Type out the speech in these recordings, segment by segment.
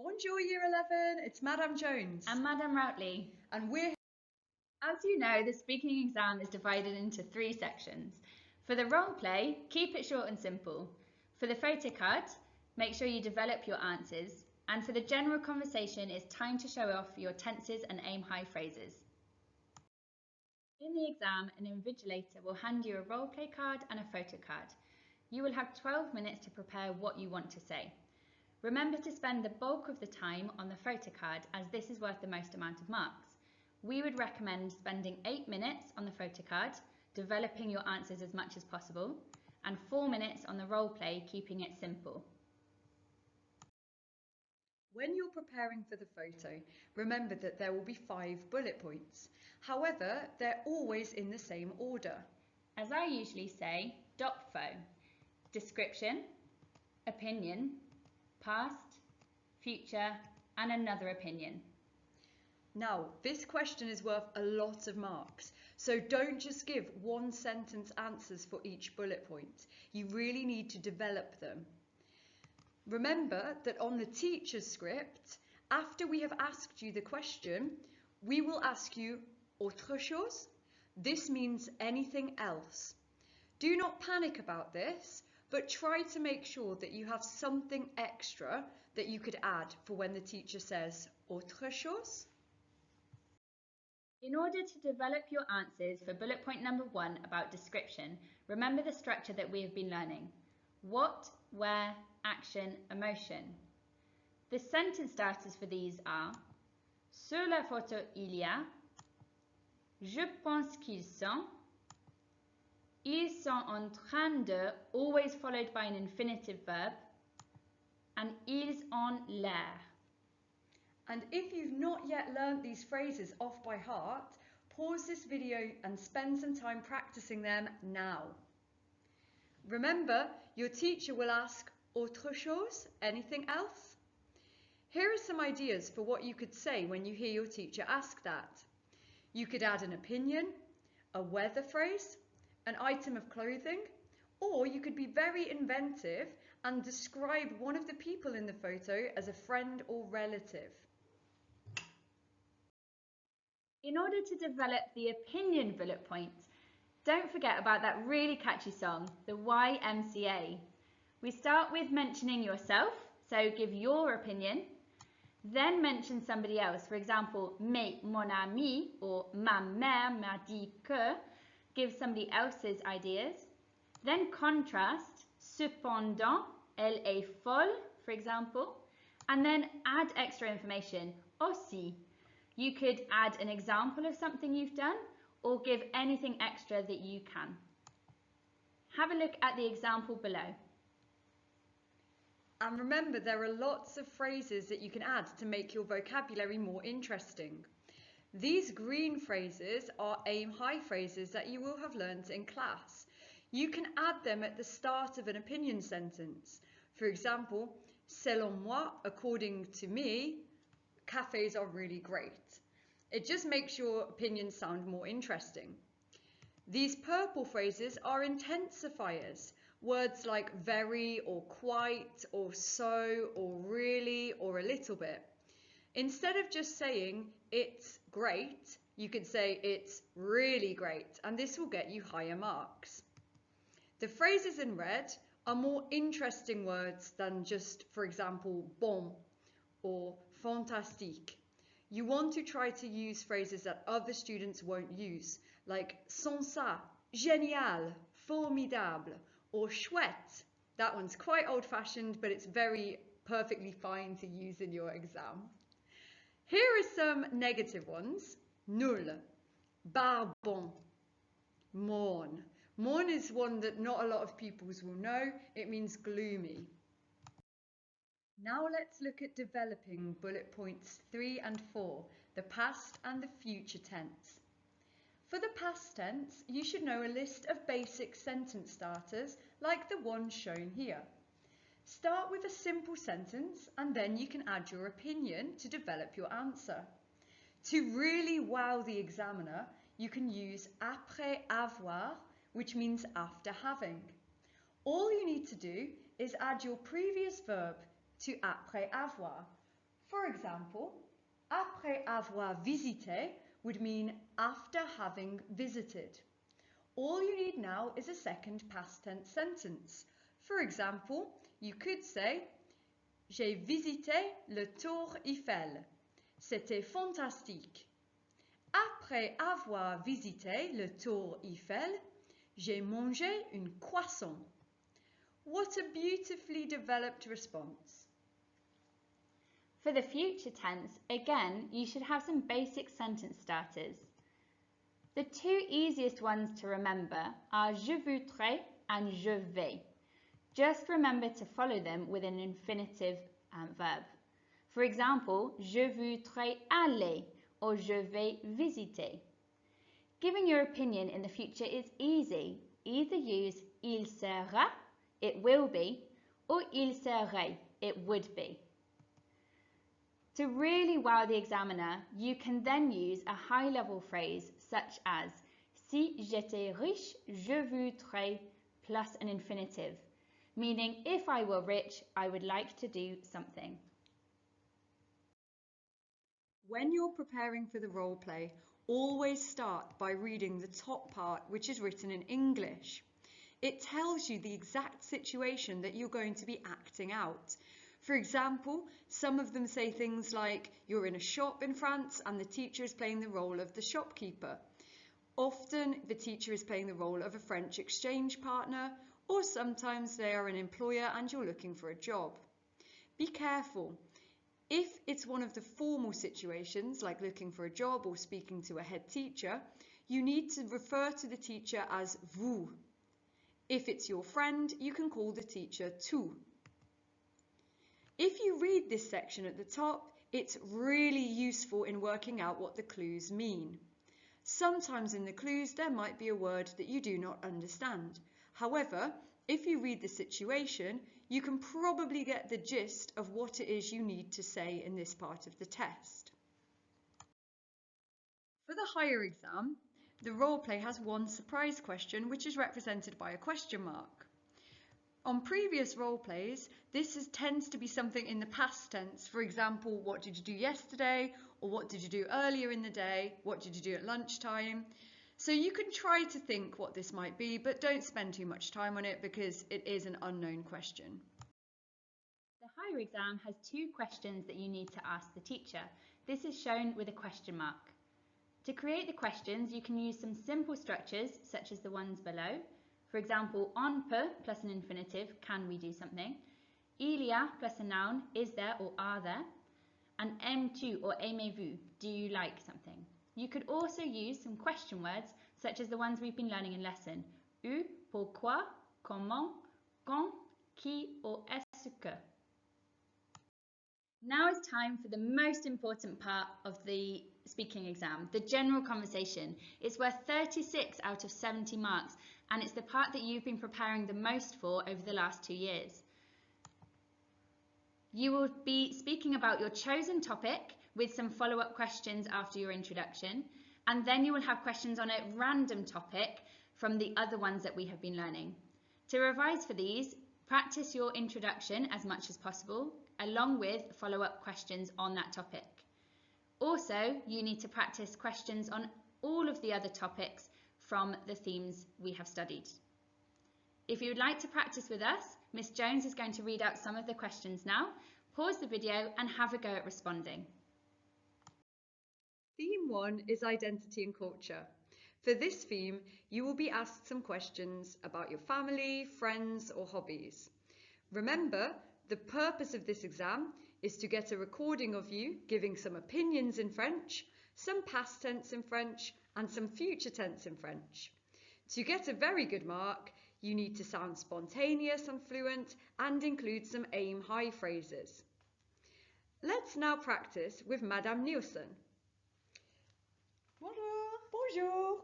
Bonjour Year 11, it's Madame Jones. And Madame Routley. And we're... As you know, the speaking exam is divided into 3 sections. For the role play, keep it short and simple. For the photo card, make sure you develop your answers. And for the general conversation, it's time to show off your tenses and aim high phrases. In the exam, an invigilator will hand you a role play card and a photo card. You will have 12 minutes to prepare what you want to say. Remember to spend the bulk of the time on the photo card, as this is worth the most amount of marks. We would recommend spending 8 minutes on the photo card, developing your answers as much as possible, and 4 minutes on the role play, keeping it simple. When you're preparing for the photo, remember that there will be 5 bullet points. However, they're always in the same order. As I usually say, DOPFO, description, opinion, past, future, and another opinion. Now, this question is worth a lot of marks, so don't just give 1-sentence answers for each bullet point. You really need to develop them. Remember that on the teacher's script, after we have asked you the question, we will ask you autre chose. This means anything else. Do not panic about this, but try to make sure that you have something extra that you could add for when the teacher says autre chose. In order to develop your answers for bullet point number 1 about description, remember the structure that we have been learning. What, where, action, emotion. The sentence starters for these are: Sur la photo il y a, je pense qu'ils sont, ils sont en train de, always followed by an infinitive verb, and ils ont l'air. And if you've not yet learnt these phrases off by heart, pause this video and spend some time practicing them now. Remember, your teacher will ask autre chose, anything else? Here are some ideas for what you could say when you hear your teacher ask that. You could add an opinion, a weather phrase, an item of clothing, or you could be very inventive and describe one of the people in the photo as a friend or relative. In order to develop the opinion bullet points, don't forget about that really catchy song, the YMCA. We start with mentioning yourself, so give your opinion, then mention somebody else. For example, mon ami or ma mère m'a dit que, give somebody else's ideas. Then contrast, cependant, elle est folle, for example, and then add extra information, aussi. You could add an example of something you've done or give anything extra that you can. Have a look at the example below. And remember, there are lots of phrases that you can add to make your vocabulary more interesting. These green phrases are aim high phrases that you will have learnt in class. You can add them at the start of an opinion sentence. For example, selon moi, according to me, cafes are really great. It just makes your opinions sound more interesting. These purple phrases are intensifiers. Words like very or quite or so or really or a little bit. Instead of just saying it's great, you could say it's really great, and this will get you higher marks. The phrases in red are more interesting words than just, for example, bon or fantastique. You want to try to use phrases that other students won't use, like sans ça, génial, formidable, or chouette. That one's quite old-fashioned, but it's very perfectly fine to use in your exam. Here are some negative ones. Nul, barbon, morne. Morne is one that not a lot of pupils will know. It means gloomy. Now let's look at developing bullet points 3 and 4, the past and the future tense. For the past tense, you should know a list of basic sentence starters like the one shown here. Start with a simple sentence and then you can add your opinion to develop your answer. To really wow the examiner, you can use après avoir, which means after having. All you need to do is add your previous verb to après avoir. For example, après avoir visité would mean after having visited. All you need now is a second past tense sentence. For example, you could say j'ai visité le Tour Eiffel. C'était fantastique. Après avoir visité le Tour Eiffel, j'ai mangé un croissant. What a beautifully developed response. For the future tense, again, you should have some basic sentence starters. The two easiest ones to remember are je voudrais and je vais. Just remember to follow them with an infinitive verb. For example, je voudrais aller or je vais visiter. Giving your opinion in the future is easy. Either use il sera, it will be, or il serait, it would be. To really wow the examiner, you can then use a high-level phrase such as si j'étais riche, je voudrais plus an infinitive, meaning if I were rich, I would like to do something. When you're preparing for the role play, always start by reading the top part, which is written in English. It tells you the exact situation that you're going to be acting out. For example, some of them say things like you're in a shop in France and the teacher is playing the role of the shopkeeper. Often the teacher is playing the role of a French exchange partner, or sometimes they are an employer and you're looking for a job. Be careful. If it's one of the formal situations, like looking for a job or speaking to a head teacher, you need to refer to the teacher as vous. If it's your friend, you can call the teacher tu. If you read this section at the top, it's really useful in working out what the clues mean. Sometimes in the clues there might be a word that you do not understand. However, if you read the situation, you can probably get the gist of what it is you need to say in this part of the test. For the higher exam, the role play has one surprise question which is represented by a question mark. On previous role plays, this tends to be something in the past tense. For example, what did you do yesterday? Or what did you do earlier in the day? What did you do at lunchtime? So you can try to think what this might be, but don't spend too much time on it because it is an unknown question. The higher exam has two questions that you need to ask the teacher. This is shown with a question mark. To create the questions, you can use some simple structures such as the ones below. For example, on peut plus an infinitive, can we do something? Il y a plus a noun, is there or are there? And aimes-tu or aimez-vous, do you like something? You could also use some question words such as the ones we've been learning in lesson. Où, pourquoi, comment, quand, qui or est-ce que. Now is time for the most important part of the speaking exam, the general conversation. It's worth 36 out of 70 marks, and it's the part that you've been preparing the most for over the last 2 years. You will be speaking about your chosen topic with some follow-up questions after your introduction, and then you will have questions on a random topic from the other ones that we have been learning. To revise for these, practice your introduction as much as possible, along with follow-up questions on that topic. Also, you need to practice questions on all of the other topics from the themes we have studied. If you would like to practice with us, Miss Jones is going to read out some of the questions now. Pause the video and have a go at responding. Theme 1 is identity and culture. For this theme, you will be asked some questions about your family, friends, or hobbies. Remember, the purpose of this exam is to get a recording of you giving some opinions in French, some past tense in French, and some future tense in French. To get a very good mark, you need to sound spontaneous and fluent and include some aim high phrases. Let's now practice with Madame Nielsen. Bonjour. Bonjour.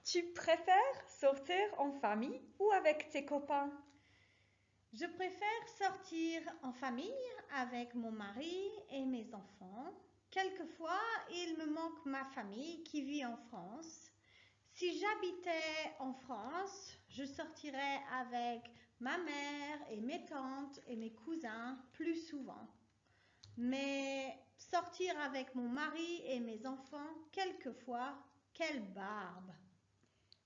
Tu préfères sortir en famille ou avec tes copains? Je préfère sortir en famille avec mon mari et mes enfants. Quelquefois, il me manque ma famille qui vit en France. Si j'habitais en France, je sortirais avec ma mère et mes tantes et mes cousins plus souvent. Mais sortir avec mon mari et mes enfants, quelquefois, quelle barbe!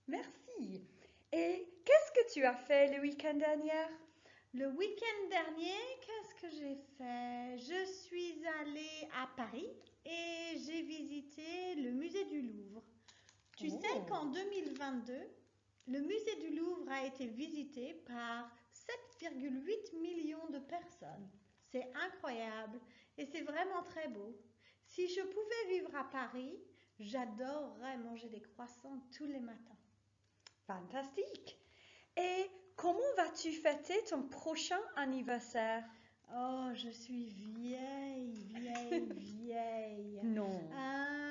Merci. Et qu'est-ce que tu as fait le week-end dernier? Le week-end dernier, qu'est-ce que j'ai fait? Je suis allée à Paris et j'ai visité le musée du Louvre. Tu sais qu'en 2022, le musée du Louvre a été visité par 7,8 millions de personnes. C'est incroyable et c'est vraiment très beau. Si je pouvais vivre à Paris, j'adorerais manger des croissants tous les matins. Fantastique. Et comment vas-tu fêter ton prochain anniversaire? Oh, je suis vieille. Non.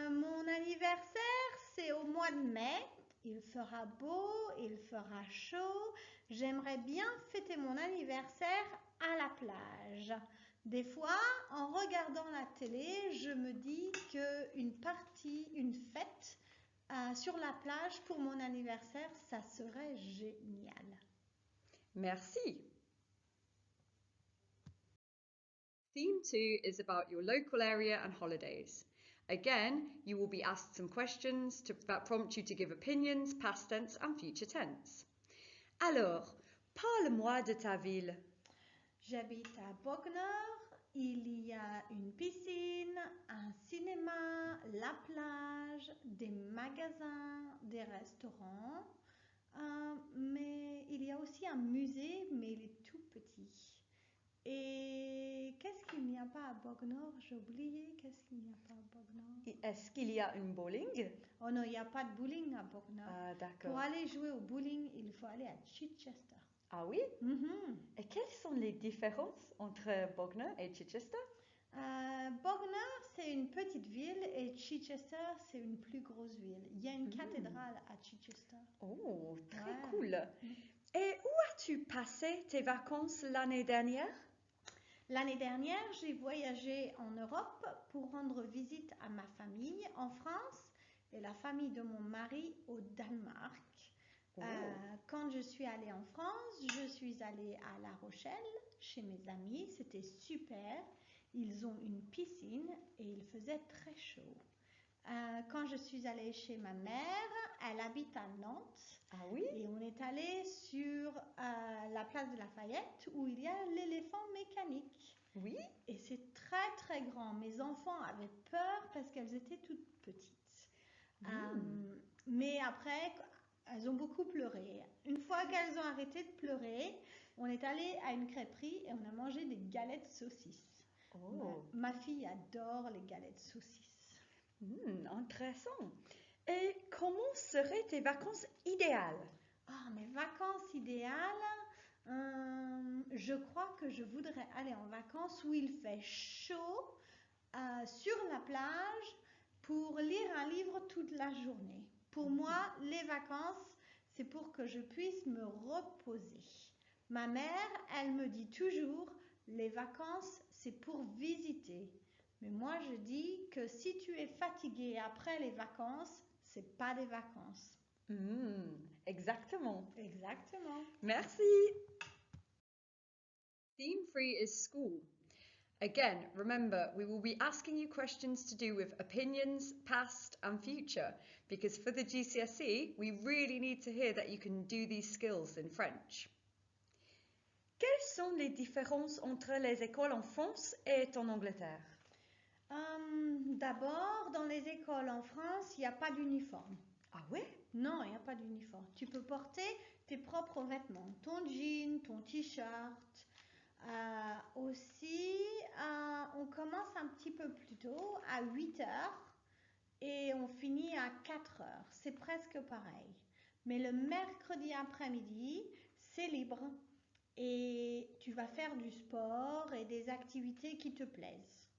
Mon anniversaire, c'est au mois de mai. Il fera beau, il fera chaud. J'aimerais bien fêter mon anniversaire à la plage. Des fois, en regardant la télé, je me dis une fête sur la plage pour mon anniversaire, ça serait génial. Merci. Theme 2 is about your local area and holidays. Again, you will be asked some questions that prompt you to give opinions, past tense and future tense. Alors, parle-moi de ta ville. J'habite à Bognor. Il y a une piscine, un cinéma, la plage, des magasins, des restaurants. Mais il y a aussi un musée, mais il est tout petit. Et qu'est-ce qu'il n'y a pas à Bognor? J'ai oublié, qu'est-ce qu'il n'y a pas à Bognor? Est-ce qu'il y a une bowling? Oh non, il n'y a pas de bowling à Bognor. Ah, Pour d'accord. aller jouer au bowling, il faut aller à Chichester. Ah oui? Mhm. Et quelles sont les différences entre Bognor et Chichester? Bognor, c'est une petite ville et Chichester, c'est une plus grosse ville. Il y a une cathédrale à Chichester. Oh, très Ouais. cool. Et où as-tu passé tes vacances l'année dernière? L'année dernière, j'ai voyagé en Europe pour rendre visite à ma famille en France et la famille de mon mari au Danemark. Oh. Quand je suis allée en France, je suis allée à La Rochelle chez mes amis. C'était super. Ils ont une piscine et il faisait très chaud. Quand je suis allée chez ma mère, elle habite à Nantes. Ah oui? Et on est allé sur la place de Lafayette où il y a l'éléphant mécanique. Oui? Et c'est très très grand. Mes enfants avaient peur parce qu'elles étaient toutes petites. Mais après, elles ont beaucoup pleuré. Une fois qu'elles ont arrêté de pleurer, on est allé à une crêperie et on a mangé des galettes saucisses. Oh. Ma fille adore les galettes saucisses. Intéressant. Et comment seraient tes vacances idéales? Mes vacances idéales, je crois que je voudrais aller en vacances où il fait chaud, sur la plage, pour lire un livre toute la journée. Pour moi, les vacances, c'est pour que je puisse me reposer. Ma mère, elle me dit toujours, les vacances, c'est pour visiter. Mais moi, je dis que si tu es fatigué après les vacances, c'est pas des vacances. Exactement. Exactement. Merci. Theme 3 is school. Again, remember, we will be asking you questions to do with opinions, past and future, because for the GCSE, we really need to hear that you can do these skills in French. Quelles sont les différences entre les écoles en France et en Angleterre? D'abord, dans les écoles en France, il n'y a pas d'uniforme. Ah oui? Non, il n'y a pas d'uniforme. Tu peux porter tes propres vêtements, ton jean, ton t-shirt. Aussi, on commence un petit peu plus tôt, à 8 heures, et on finit à 4 heures. C'est presque pareil. Mais le mercredi après-midi, c'est libre. Et tu vas faire du sport et des activités qui te plaisent.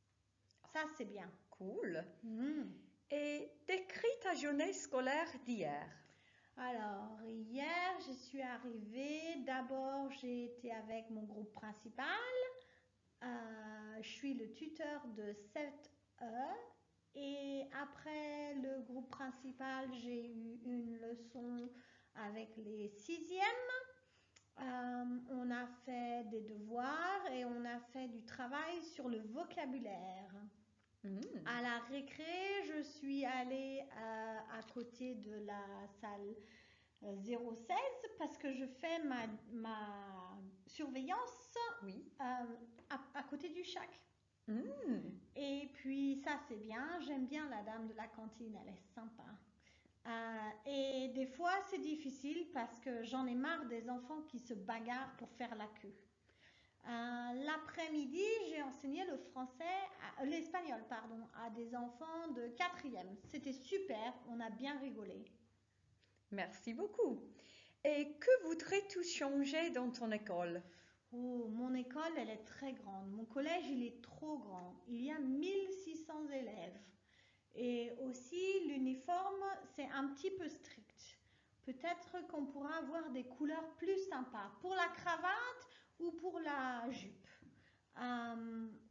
Ça, c'est bien. Cool. Et décris ta journée scolaire d'hier. Alors, hier, je suis arrivée. D'abord, j'ai été avec mon groupe principal. Je suis le tuteur de 7E. Et après le groupe principal, j'ai eu une leçon avec les 6e. On a fait des devoirs et on a fait du travail sur le vocabulaire. À la récré, je suis allée à côté de la salle 016 parce que je fais ma surveillance Oui. à côté du chac. Mm. Et puis ça c'est bien, j'aime bien la dame de la cantine, elle est sympa. Et des fois c'est difficile parce que j'en ai marre des enfants qui se bagarrent pour faire la queue. L'après-midi, j'ai enseigné l'espagnol, à des enfants de 4e. C'était super, on a bien rigolé. Merci beaucoup. Et que voudrais-tu changer dans ton école? Oh, mon école, elle est très grande. Mon collège, il est trop grand. Il y a 1600 élèves. Et aussi, l'uniforme, c'est un petit peu strict. Peut-être qu'on pourra avoir des couleurs plus sympas pour la cravate ou pour la jupe.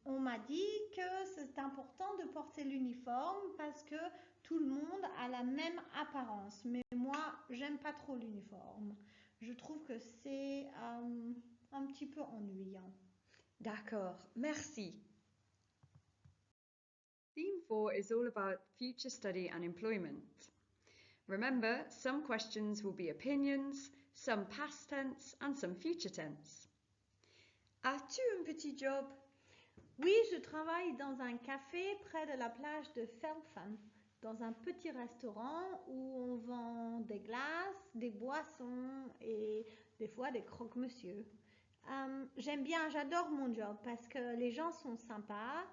On m'a dit que c'est important de porter l'uniforme parce que tout le monde a la même apparence. Mais moi, j'aime pas trop l'uniforme. Je trouve que c'est un petit peu ennuyant. D'accord, merci. Theme 4 is all about future study and employment. Remember, some questions will be opinions, some past tense and some future tense. As-tu un petit job? Oui, je travaille dans un café près de la plage de Feltham, dans un petit restaurant où on vend des glaces, des boissons et des fois des croque-monsieur. J'aime bien, j'adore mon job parce que les gens sont sympas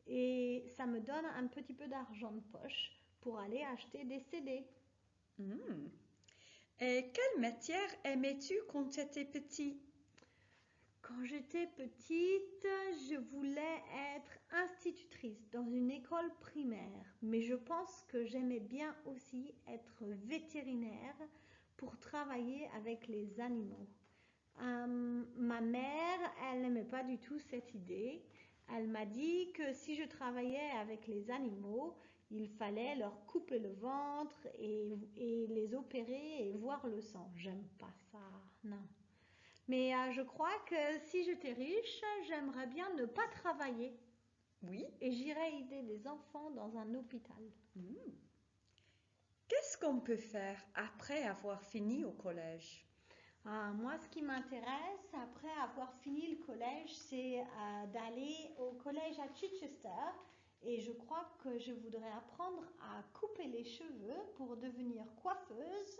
et ça me donne un petit peu d'argent de poche pour aller acheter des CD. Et quelle matière aimais-tu quand tu étais petit? Quand j'étais petite, je voulais être institutrice dans une école primaire, mais je pense que j'aimais bien aussi être vétérinaire pour travailler avec les animaux. Ma mère, elle n'aimait pas du tout cette idée. Elle m'a dit que si je travaillais avec les animaux, il fallait leur couper le ventre et les opérer et voir le sang. J'aime pas ça, non. Mais je crois que si j'étais riche, j'aimerais bien ne pas travailler. Oui. Et j'irais aider des enfants dans un hôpital. Qu'est-ce qu'on peut faire après avoir fini au collège? Moi, ce qui m'intéresse après avoir fini le collège, c'est d'aller au collège à Chichester. Et je crois que je voudrais apprendre à couper les cheveux pour devenir coiffeuse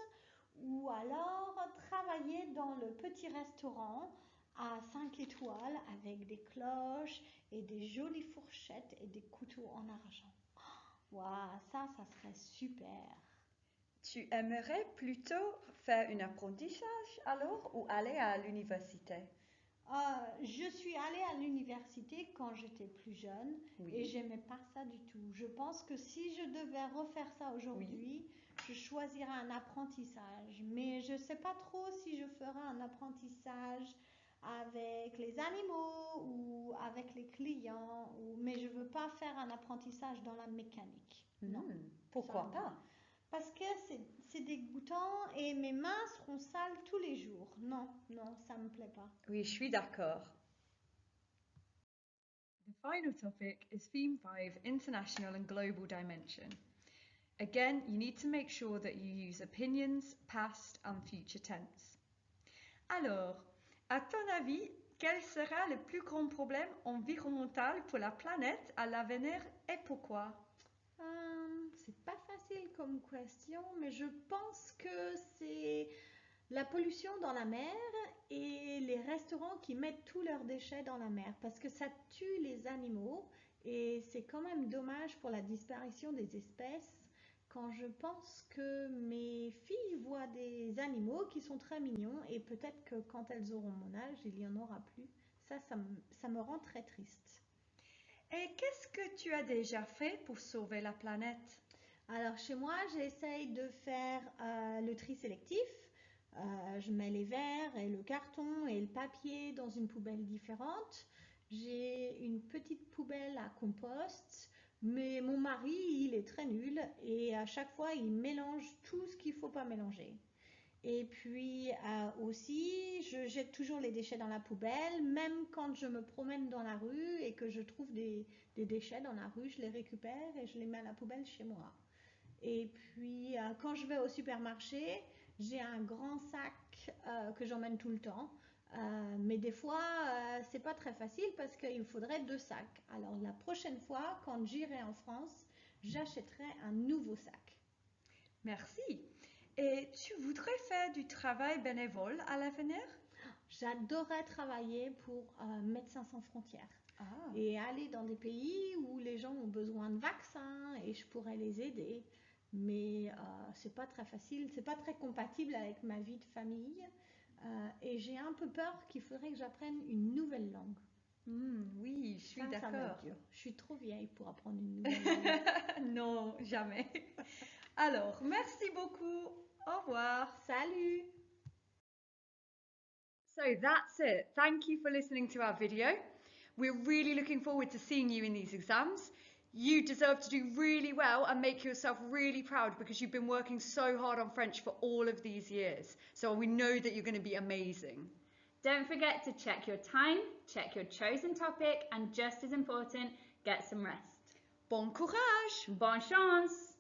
ou alors travailler dans le petit restaurant à 5 étoiles avec des cloches et des jolies fourchettes et des couteaux en argent. Waouh, ça serait super. Tu aimerais plutôt faire un apprentissage alors ou aller à l'université? Je suis allée à l'université quand j'étais plus jeune et j'aimais pas ça du tout. Je pense que si je devais refaire ça aujourd'hui, je choisirais un apprentissage. Mais je sais pas trop si je ferais un apprentissage avec les animaux ou avec les clients. Mais je veux pas faire un apprentissage dans la mécanique. Non. Pourquoi pas? Parce que c'est dégoûtant et mes mains seront sales tous les jours. Non, ça me plaît pas. Oui, je suis d'accord. The final topic is Theme 5, International and Global Dimension. Again, you need to make sure that you use opinions, past and future tense. Alors, à ton avis, quel sera le plus grand problème environnemental pour la planète à l'avenir et pourquoi? C'est pas facile comme question, mais je pense que c'est la pollution dans la mer et les restaurants qui mettent tous leurs déchets dans la mer parce que ça tue les animaux et c'est quand même dommage pour la disparition des espèces quand je pense que mes filles voient des animaux qui sont très mignons et peut-être que quand elles auront mon âge, il n'y en aura plus. Ça me rend très triste. Et qu'est-ce que tu as déjà fait pour sauver la planète? Alors chez moi, j'essaye de faire le tri sélectif. Je mets les verres et le carton et le papier dans une poubelle différente. J'ai une petite poubelle à compost, mais mon mari, il est très nul et à chaque fois, il mélange tout ce qu'il ne faut pas mélanger. Et puis aussi, je jette toujours les déchets dans la poubelle, même quand je me promène dans la rue et que je trouve des déchets dans la rue, je les récupère et je les mets à la poubelle chez moi. Et puis quand je vais au supermarché, j'ai un grand sac que j'emmène tout le temps. Mais des fois, c'est pas très facile parce qu'il faudrait 2 sacs. Alors la prochaine fois, quand j'irai en France, j'achèterai un nouveau sac. Merci. Et tu voudrais faire du travail bénévole à l'avenir? J'adorais travailler pour Médecins sans frontières Ah. et aller dans des pays où les gens ont besoin de vaccins et je pourrais les aider. Mais c'est pas très facile, c'est pas très compatible avec ma vie de famille et j'ai un peu peur qu'il faudrait que j'apprenne une nouvelle langue. Oui, je suis Ça va d'accord. être dur. Je suis trop vieille pour apprendre une nouvelle langue. Non, jamais. Alors, merci beaucoup. Au revoir. Salut! So that's it. Thank you for listening to our video. We're really looking forward to seeing you in these exams. You deserve to do really well and make yourself really proud because you've been working so hard on French for all of these years. So we know that you're going to be amazing. Don't forget to check your time, check your chosen topic, and just as important, get some rest. Bon courage! Bonne chance!